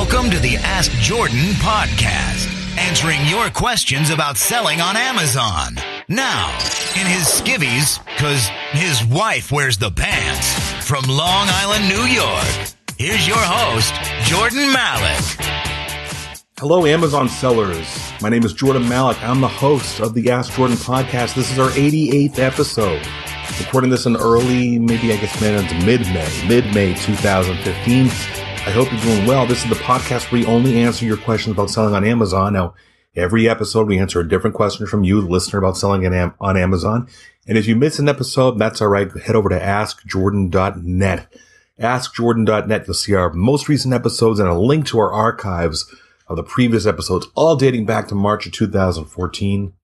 Welcome to the Ask Jordan podcast, answering your questions about selling on Amazon. Now, in his skivvies, because his wife wears the pants, from Long Island, New York, here's your host, Jordan Malik. Hello, Amazon sellers. My name is Jordan Malik. I'm the host of the Ask Jordan podcast. This is our 88th episode. Recording this in early, mid-May 2015. I hope you're doing well. This is the podcast where we only answer your questions about selling on Amazon. Now, every episode we answer a different question from you, the listener, about selling on Amazon. And if you miss an episode, that's all right. Head over to askjordan.net. Askjordan.net. You'll see our most recent episodes and a link to our archives of the previous episodes, all dating back to March of 2014.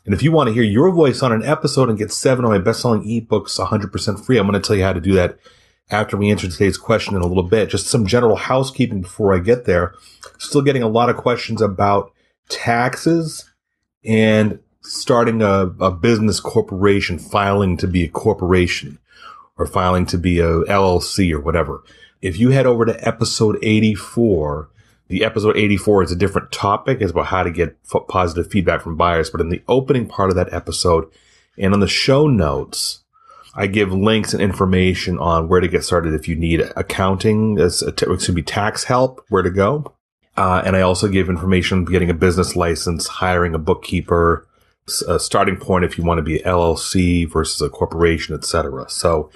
And if you want to hear your voice on an episode and get 7 of my best-selling ebooks 100% free, I'm going to tell you how to do that after we answer today's question in a little bit. Just some general housekeeping before I get there. Still getting a lot of questions about taxes and starting a business corporation, filing to be a corporation or filing to be a LLC or whatever. If you head over to episode 84, the episode 84 is a different topic. It's about how to get positive feedback from buyers. But in the opening part of that episode and on the show notes, I give links and information on where to get started if you need accounting, tax help, where to go. And I also give information on getting a business license, hiring a bookkeeper, a starting point if you want to be an LLC versus a corporation, etc. So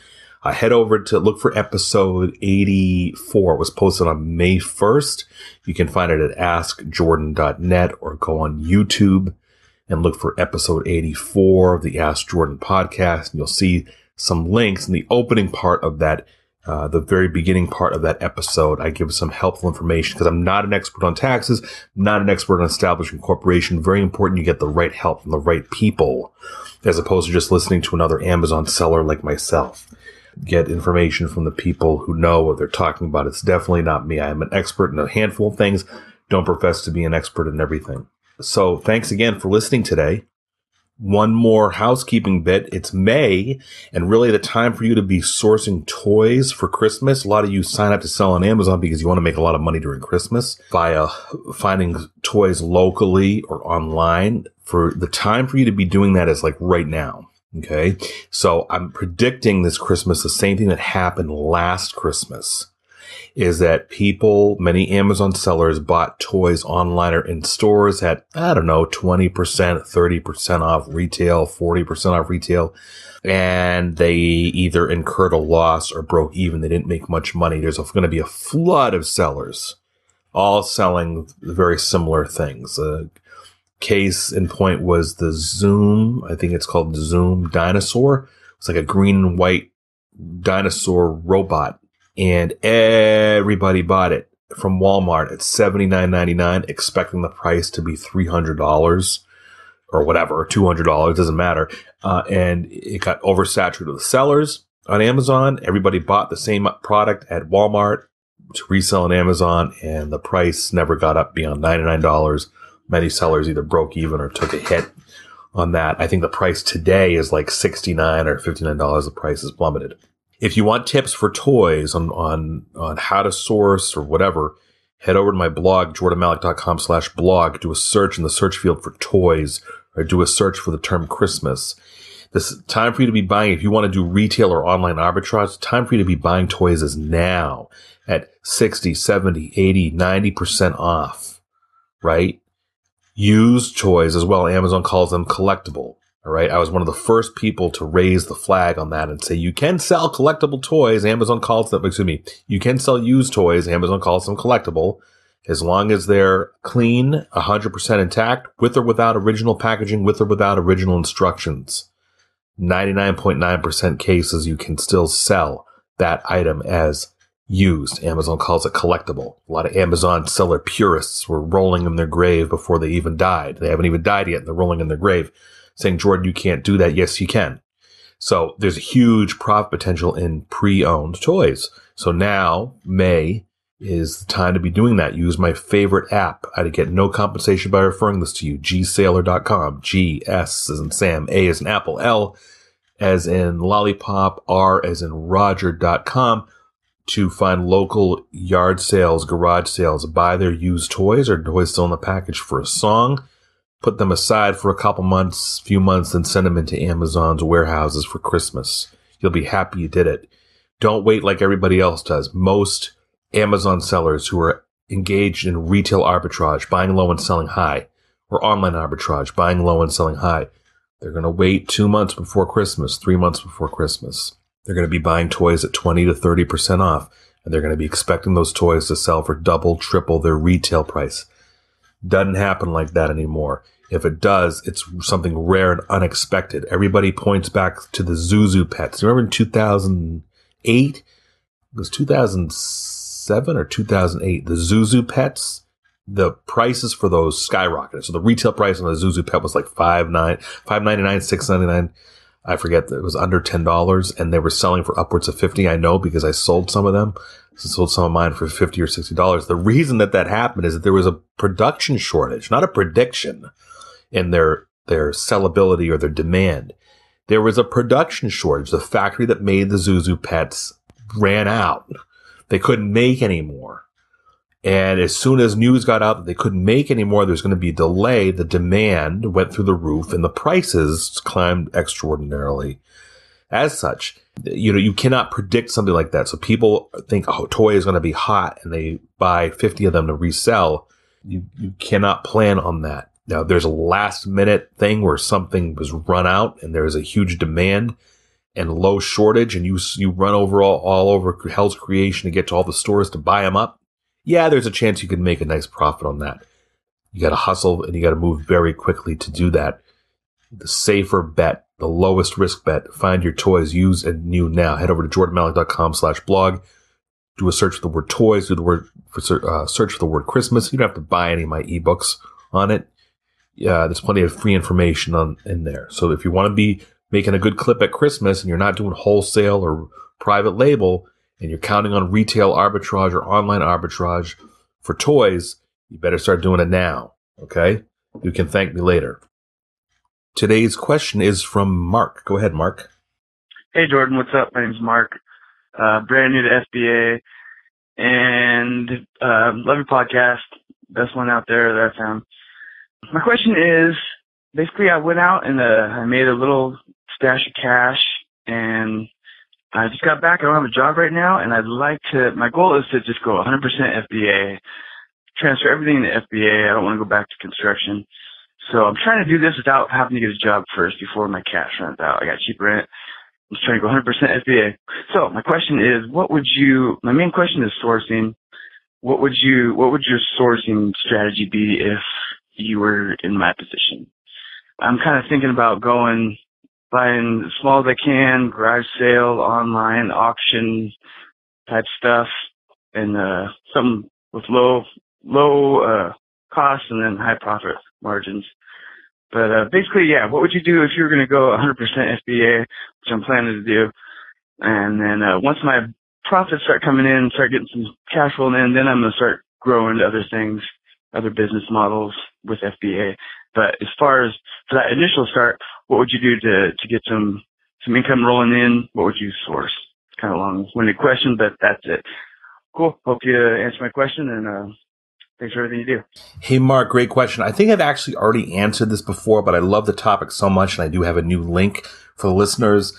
head over to look for episode 84. It was posted on May 1st. You can find it at askjordan.net or go on YouTube and look for episode 84 of the Ask Jordan podcast. And you'll see some links in the opening part of that, the very beginning part of that episode. I give some helpful information because I'm not an expert on taxes, not an expert on establishing a corporation. Very important you get the right help from the right people as opposed to just listening to another Amazon seller like myself. Get information from the people who know what they're talking about. It's definitely not me. I am an expert in a handful of things. Don't profess to be an expert in everything. So thanks again for listening today. One more housekeeping bit. It's May, and really the time for you to be sourcing toys for Christmas. A lot of you sign up to sell on Amazon because you want to make a lot of money during Christmas via finding toys locally or online. For the time for you to be doing that is like right now. Okay. So I'm predicting this Christmas, the same thing that happened last Christmas, is that many Amazon sellers bought toys online or in stores at, 20%, 30% off retail, 40% off retail. And they either incurred a loss or broke even. They didn't make much money. There's going to be a flood of sellers all selling very similar things. Case in point was the Zoom. I think it's called the Zoom dinosaur. It's like a green and white dinosaur robot. And everybody bought it from Walmart at $79.99, expecting the price to be $300 or whatever, $200, doesn't matter. And it got oversaturated with sellers on Amazon. Everybody bought the same product at Walmart to resell on Amazon, and the price never got up beyond $99. Many sellers either broke even or took a hit on that. I think the price today is like $69 or $59. The price has plummeted. If you want tips for toys on how to source or whatever, head over to my blog, jordanmalik.com/blog. Do a search in the search field for toys or do a search for the term Christmas. This time for you to be buying, if you want to do retail or online arbitrage, the time for you to be buying toys is now at 60, 70, 80, 90% off, right? Used toys as well. Amazon calls them collectible. All right. I was one of the first people to raise the flag on that and say, you can sell collectible toys. Amazon calls them, you can sell used toys. Amazon calls them collectible as long as they're clean, 100% intact, with or without original packaging, with or without original instructions. 99.9% cases, you can still sell that item as used. Amazon calls it collectible. A lot of Amazon seller purists were rolling in their grave before they even died. They haven't even died yet, and they're rolling in their grave saying, Jordan, you can't do that. Yes, you can. So there's a huge profit potential in pre-owned toys. So now, May is the time to be doing that. Use my favorite app. I get no compensation by referring this to you. gsailor.com. G, S as in Sam, A as in Apple, L as in Lollipop, R as in Roger.com to find local yard sales, garage sales, buy their used toys or toys still in the package for a song, put them aside for a couple months, few months, and send them into Amazon's warehouses for Christmas. You'll be happy you did it. Don't wait like everybody else does. Most Amazon sellers who are engaged in retail arbitrage, buying low and selling high, or online arbitrage, buying low and selling high, they're going to wait 2 months before Christmas, 3 months before Christmas. They're going to be buying toys at 20 to 30% off, and they're going to be expecting those toys to sell for double, triple their retail price. Doesn't happen like that anymore. If it does, it's something rare and unexpected. Everybody points back to the Zuzu pets. Remember in 2008? It was 2007 or 2008. The Zuzu pets, the prices for those skyrocketed. So the retail price on the Zuzu pet was like $5.99, $6.99. I forget, it was under $10, and they were selling for upwards of $50. I know because I sold some of them. I sold some of mine for $50 or $60. The reason that happened is that there was a production shortage, not a prediction in their sellability or their demand. There was a production shortage. The factory that made the Zuzu pets ran out. They couldn't make any more. And as soon as news got out that they couldn't make any more, there's going to be a delay. The demand went through the roof and the prices climbed extraordinarily. As such, you cannot predict something like that. So people think, oh, toy is going to be hot, and they buy 50 of them to resell. You cannot plan on that. Now, there's a last minute thing where something was run out and there's a huge demand and low shortage, and you run over all over Hell's Creation to get to all the stores to buy them up. Yeah, there's a chance you can make a nice profit on that. You got to hustle and you got to move very quickly to do that. The safer bet, the lowest risk bet, find your toys used and new now. Head over to jordanmalik.com/blog. Do a search for the word toys. Do the word search for the word Christmas. You don't have to buy any of my ebooks on it. There's plenty of free information in there. So if you want to be making a good clip at Christmas and you're not doing wholesale or private label, and you're counting on retail arbitrage or online arbitrage for toys, you better start doing it now, okay? You can thank me later. Today's question is from Mark. Go ahead, Mark. Hey, Jordan. What's up? My name's Mark. Brand new to FBA, and love your podcast. Best one out there that I found. My question is, basically, I went out and I made a little stash of cash, and I just got back. I don't have a job right now, and my goal is to just go 100% FBA, transfer everything to FBA. I don't want to go back to construction. So I'm trying to do this without having to get a job first before my cash runs out. I got cheap rent. I'm just trying to go 100% FBA. So my question is, my main question is sourcing. What would your sourcing strategy be if you were in my position? I'm kind of thinking about buying as small as I can, garage sale, online, auction type stuff, and something with low costs and then high profit margins. But basically, yeah, what would you do if you were going to go 100% FBA, which I'm planning to do? And then once my profits start coming in, start getting some cash flowing in, then I'm going to start growing to other things, other business models with FBA. But as far as for that initial start, what would you do to get some income rolling in? What would you source? Kind of a long-winded question, but that's it. Cool. Hope you answer my question, and thanks for everything you do. Hey, Mark, great question. I think I've actually already answered this before, but I love the topic so much, and I do have a new link for the listeners.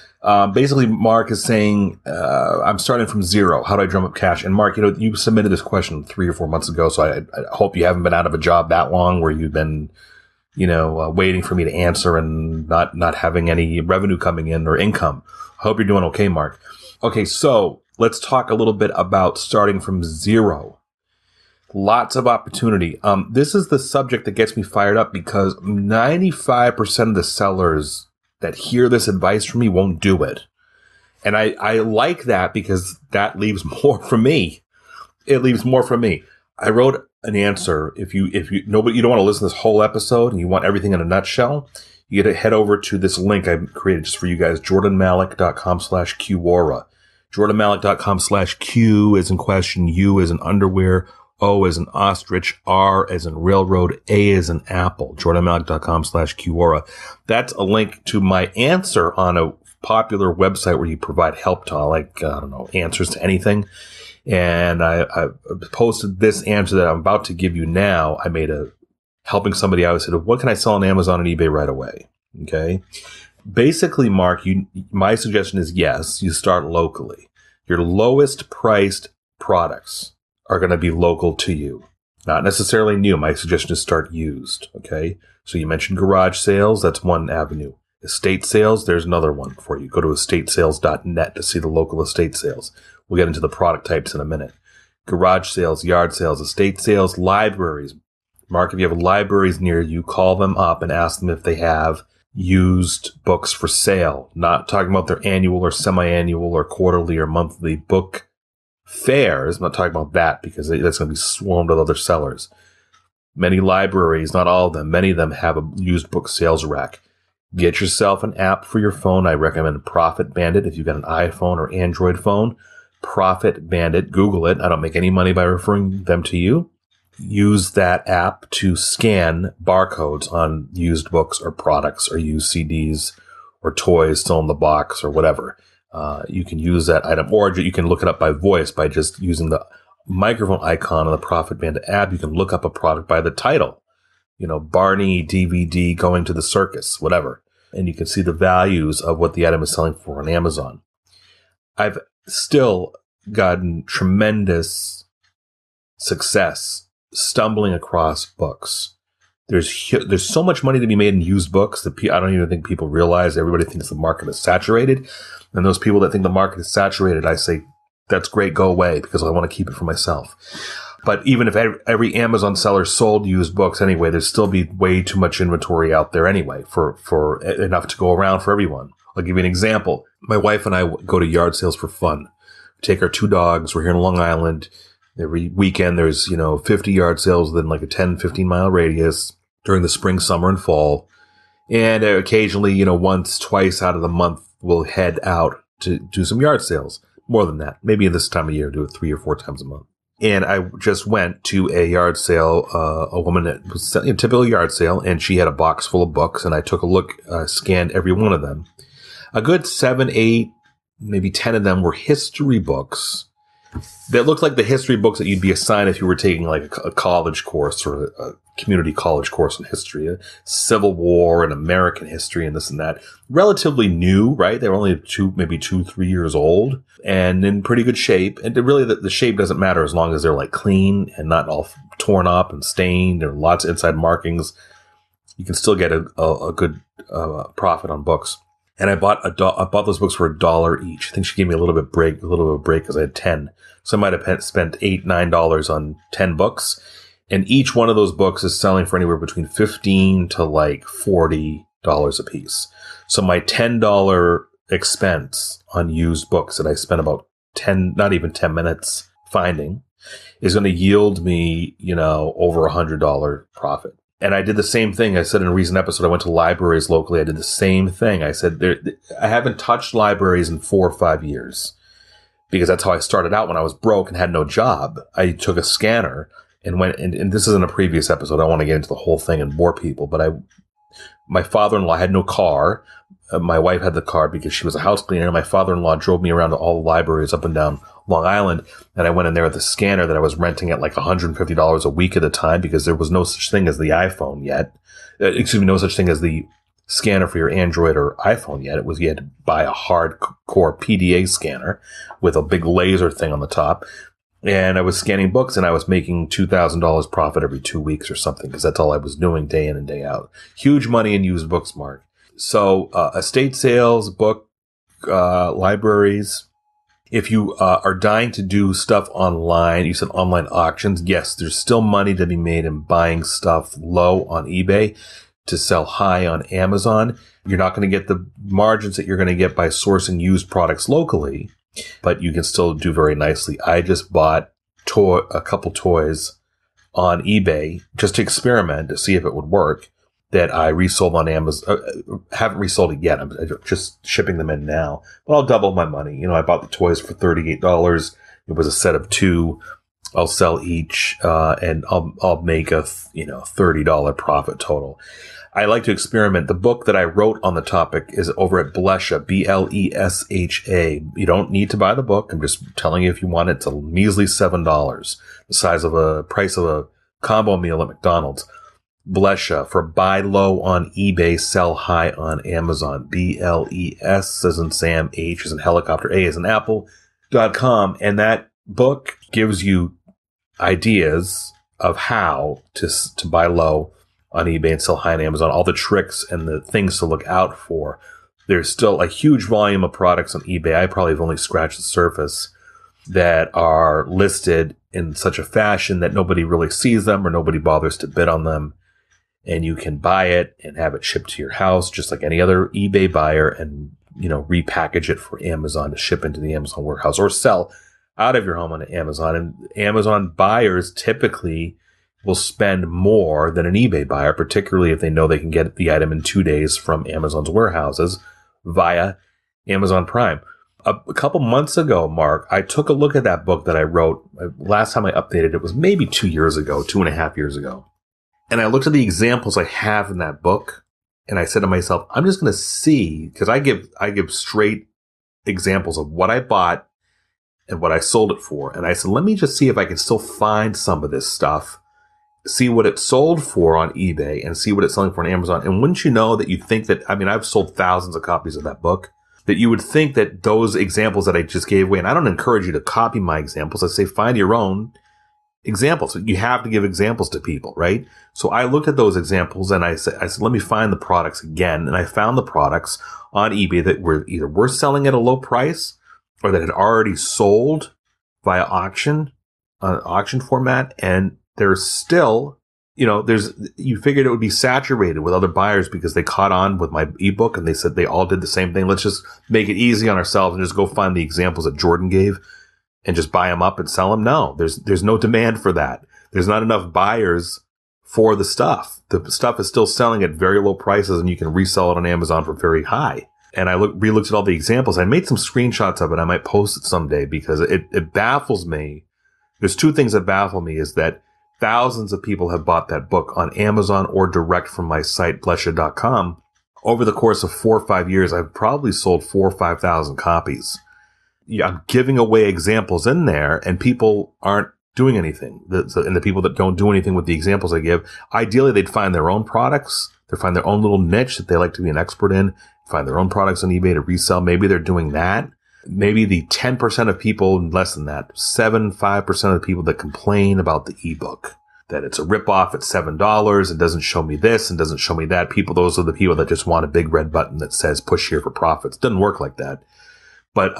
Basically, Mark is saying, I'm starting from zero. How do I drum up cash? And Mark, you submitted this question 3 or 4 months ago, so I hope you haven't been out of a job that long where you've been waiting for me to answer and not having any revenue coming in or income. I hope you're doing okay, Mark. Okay, so let's talk a little bit about starting from zero. Lots of opportunity. This is the subject that gets me fired up because 95% of the sellers that hear this advice from me won't do it. And I like that because that leaves more for me. It leaves more for me. I wrote an answer. If you don't want to listen to this whole episode and you want everything in a nutshell, you got to head over to this link I created just for you guys, jordanmalik.com/Quora. jordanmalik.com/Q as in question, U as in underwear, O as in ostrich, R as in railroad, A as in apple. jordanmalik.com/Quora. That's a link to my answer on a popular website where you provide help to, answers to anything. And I posted this answer that I'm about to give you now. I made helping somebody out. I said, what can I sell on Amazon and eBay right away? Okay. Basically, Mark, my suggestion is yes, you start locally. Your lowest priced products are going to be local to you. Not necessarily new. My suggestion is start used. Okay. So you mentioned garage sales. That's one avenue. Estate sales, there's another one for you. Go to estatesales.net to see the local estate sales. We'll get into the product types in a minute. Garage sales, yard sales, estate sales, libraries. Mark, if you have libraries near you, call them up and ask them if they have used books for sale. Not talking about their annual or semi-annual or quarterly or monthly book fairs. I'm not talking about that because that's going to be swarmed with other sellers. Many libraries, not all of them, many of them have a used book sales rack. Get yourself an app for your phone. I recommend Profit Bandit if you've got an iPhone or Android phone. Profit Bandit, Google it. I don't make any money by referring them to you. Use that app to scan barcodes on used books or products or used CDs or toys still in the box or whatever. You can use that item, or you can look it up by voice by just using the microphone icon on the Profit Bandit app. You can look up a product by the title, Barney DVD going to the circus, whatever. And you can see the values of what the item is selling for on Amazon. I've still gotten tremendous success stumbling across books. There's so much money to be made in used books that I don't even think people realize. Everybody thinks the market is saturated. And those people that think the market is saturated, I say, that's great, go away, because I want to keep it for myself. But even if every Amazon seller sold used books anyway, there'd still be way too much inventory out there anyway for enough to go around for everyone. I'll give you an example. My wife and I go to yard sales for fun. We take our 2 dogs. We're here in Long Island. Every weekend there's, 50 yard sales within like a 10, 15 mile radius during the spring, summer, and fall. And occasionally, once, twice out of the month, we'll head out to do some yard sales. More than that. Maybe this time of year, do it 3 or 4 times a month. And I just went to a yard sale, a woman that was a typical yard sale, and she had a box full of books, and I took a look, scanned every one of them. A good 7, 8, maybe 10 of them were history books that looked like the history books that you'd be assigned if you were taking like a college course or a community college course in history, Civil War and American history and this and that. Relatively new, right? They were only 2, 3 years old and in pretty good shape. And really the shape doesn't matter as long as they're like clean and not all torn up and stained and lots of inside markings. You can still get a good profit on books. And I bought those books for $1 each. I think she gave me a little bit of break because I had 10. So I might have spent $8, $9 on 10 books. And each one of those books is selling for anywhere between $15 to like $40 a piece. So my $10 expense on used books that I spent about not even 10 minutes finding is going to yield me, over $100 profit. And I did the same thing. I said in a recent episode, I went to libraries locally. I did the same thing. I said, I haven't touched libraries in 4 or 5 years because that's how I started out when I was broke and had no job. I took a scanner and went, and this is in a previous episode. I don't want to get into the whole thing and bore people, but my father-in-law had no car. My wife had the car because she was a house cleaner. My father-in-law drove me around to all the libraries up and down Long Island. And I went in there with a scanner that I was renting at like $150 a week at the time because there was no such thing as the iPhone yet. No such thing as the scanner for your Android or iPhone yet. You had to buy a hardcore PDA scanner with a big laser thing on the top. And I was scanning books and I was making $2,000 profit every 2 weeks or something because that's all I was doing day in and day out. Huge money in used books, Mark. So estate sales, book, libraries. If you are dying to do stuff online, you said online auctions. Yes, there's still money to be made in buying stuff low on eBay to sell high on Amazon. You're not going to get the margins that you're going to get by sourcing used products locally, but you can still do very nicely. I just bought a couple toys on eBay just to experiment to see if it would work that I resold on Amazon. Haven't resold it yet. I'm just shipping them in now, but I'll double my money. I bought the toys for $38. It was a set of 2. I'll sell each, and I'll make a $30 profit total. I like to experiment. The book that I wrote on the topic is over at Blesha, Blesha. You don't need to buy the book. I'm just telling you, if you want it, it's a measly $7, the price of a combo meal at McDonald's. Blesha, for buy low on eBay, sell high on Amazon. BLES as in Sam, H as in helicopter, A as in Apple.com. And that book gives you ideas of how to buy low on eBay and sell high on Amazon, all the tricks and the things to look out for. There's still a huge volume of products on eBay. I probably have only scratched the surface that are listed in such a fashion that nobody really sees them or nobody bothers to bid on them. And you can buy it and have it shipped to your house just like any other eBay buyer and, repackage it for Amazon to ship into the Amazon warehouse or sell out of your home on Amazon. And Amazon buyers typically will spend more than an eBay buyer, particularly if they know they can get the item in 2 days from Amazon's warehouses via Amazon Prime. A couple months ago, Mark, I took a look at that book that I wrote. Last time I updated it was maybe 2 years ago, 2.5 years ago. And I looked at the examples I have in that book, and I said to myself, I'm just going to see, because I give straight examples of what I bought and what I sold it for. And I said, let me just see if I can still find some of this stuff, see what it sold for on eBay and see what it's selling for on Amazon. And wouldn't you know that you'd think that, I've sold thousands of copies of that book, that you would think that those examples that I just gave away, and I don't encourage you to copy my examples. I say, find your own examples. You have to give examples to people, right? So I looked at those examples and I said, let me find the products again. And I found the products on eBay that were selling at a low price or that had already sold via auction format. And there's still, you figured it would be saturated with other buyers because they caught on with my ebook and they said they all did the same thing. Let's just make it easy on ourselves and just go find the examples that Jordan gave and just buy them up and sell them. No, there's no demand for that. There's not enough buyers for the stuff. The stuff is still selling at very low prices and you can resell it on Amazon for very high. And I re-looked at all the examples. I made some screenshots of it. I might post it someday because it baffles me. There's two things that baffle me is that thousands of people have bought that book on Amazon or direct from my site, Blesha.com. Over the course of 4 or 5 years, I've probably sold 4,000 or 5,000 copies. Yeah, I'm giving away examples in there and people aren't doing anything. And the people that don't do anything with the examples I give, ideally they'd find their own products. They'd find their own little niche that they like to be an expert in, find their own products on eBay to resell. Maybe they're doing that. Maybe the 10% of people, less than that, 5% of the people that complain about the ebook, that it's a ripoff at $7, it doesn't show me this and doesn't show me that. Those are the people that just want a big red button that says push here for profits. It doesn't work like that. But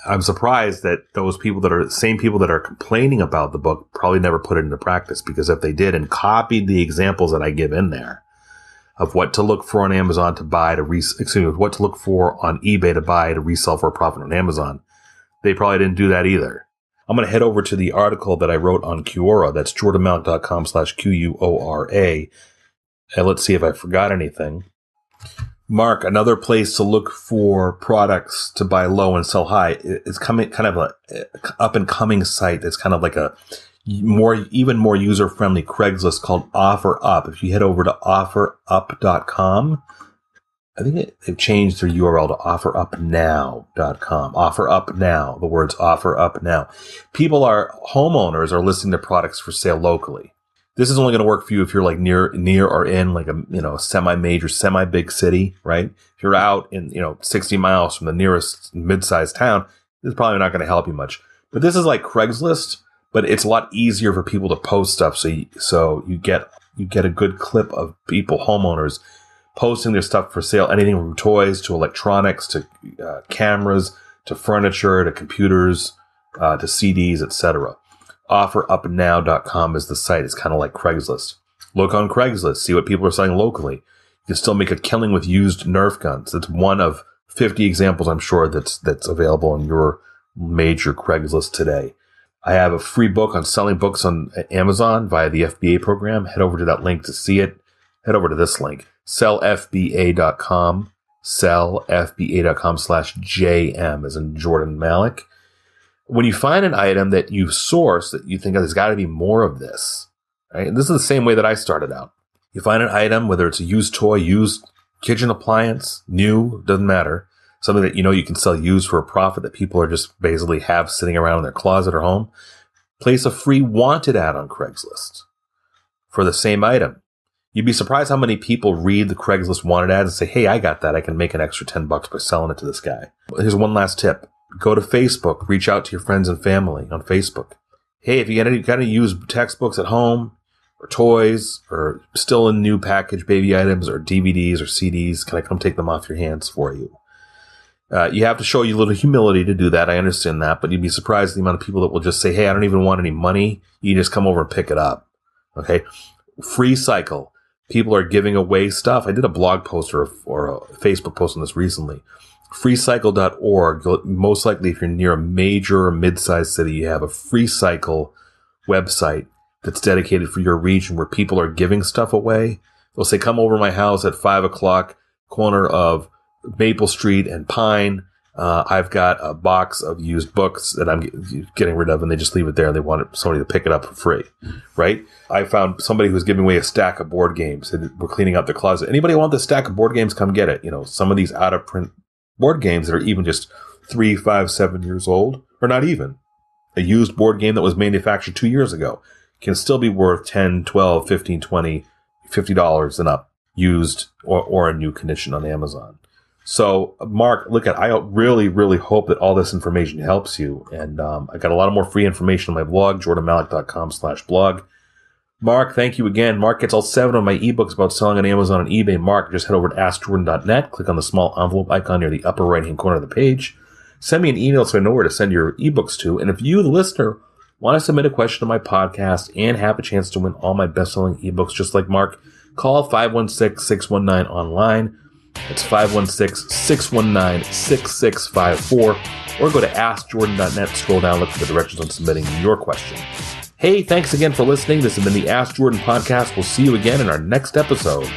I'm surprised that those people that are the same people that are complaining about the book probably never put it into practice, because if they did and copied the examples that I give in there of what to look for on Amazon to buy what to look for on eBay to buy to resell for a profit on Amazon, they probably didn't do that either. I'm going to head over to the article that I wrote on Quora. That's jordanmount.com/QUORA. And let's see if I forgot anything. Mark, another place to look for products to buy low and sell high. It's kind of a up and coming site. It's kind of like a even more user friendly Craigslist called OfferUp. If you head over to OfferUpcom, I think they've changed their URL to OfferUpNow.com. OfferUp Now. The words OfferUp Now. Homeowners are listing their products for sale locally. This is only going to work for you if you're like near or in like a semi-major, semi-big city, right? If you're out in 60 miles from the nearest mid-sized town, this is probably not going to help you much. But this is like Craigslist, but it's a lot easier for people to post stuff. So you get a good clip of people, homeowners, posting their stuff for sale. Anything from toys to electronics to cameras to furniture to computers to CDs, etc. OfferUpNow.com is the site. It's kind of like Craigslist. Look on Craigslist. See what people are selling locally. You can still make a killing with used Nerf guns. It's one of 50 examples, I'm sure, that's available on your major Craigslist today. I have a free book on selling books on Amazon via the FBA program. Head over to that link to see it. Head over to this link, sellfba.com, sellfba.com/JM as in Jordan Malik. when you find an item that you've sourced that you think, oh, there's got to be more of this, right? And this is the same way that I started out. You find an item, whether it's a used toy, used kitchen appliance, new, doesn't matter. Something that you can sell used for a profit that people are just basically have sitting around in their closet or home. Place a free wanted ad on Craigslist for the same item. You'd be surprised how many people read the Craigslist wanted ad and say, hey, I got that. I can make an extra $10 by selling it to this guy. Here's one last tip. Go to Facebook. Reach out to your friends and family on Facebook. Hey, if you got any used textbooks at home or toys or still in new package baby items or DVDs or CDs, can I come take them off your hands for you? You have to show you a little humility to do that. I understand that, but you'd be surprised at the amount of people that will just say, hey, I don't even want any money. You just come over and pick it up. Okay. Free cycle. People are giving away stuff. I did a blog post or a Facebook post on this recently. Freecycle.org. Most likely, if you're near a major or mid-sized city, you have a free cycle website that's dedicated for your region where people are giving stuff away. They'll say, come over to my house at 5 o'clock, corner of Maple Street and Pine. I've got a box of used books that I'm getting rid of, and they just leave it there and they want somebody to pick it up for free, right? I found somebody who was giving away a stack of board games and we're cleaning out their closet. Anybody want this stack of board games? Come get it. Some of these out of print board games that are even just 3, 5, 7 years old, or not even. A used board game that was manufactured 2 years ago can still be worth $10, $12, $15, $20, $50 and up, used or in new condition on Amazon. So, Mark, I really, really hope that all this information helps you. And I got a lot of more free information on my blog, jordanmalik.com/blog. Mark, thank you again. Mark gets all 7 of my ebooks about selling on Amazon and eBay. Mark, just head over to AskJordan.net. Click on the small envelope icon near the upper right-hand corner of the page. Send me an email so I know where to send your ebooks to. And if you, the listener, want to submit a question to my podcast and have a chance to win all my best-selling ebooks just like Mark, call 516-619-ONLINE. It's 516-619-6654. Or go to AskJordan.net, scroll down, look for the directions on submitting your question. Hey, thanks again for listening. This has been the Ask Jordan podcast. We'll see you again in our next episode.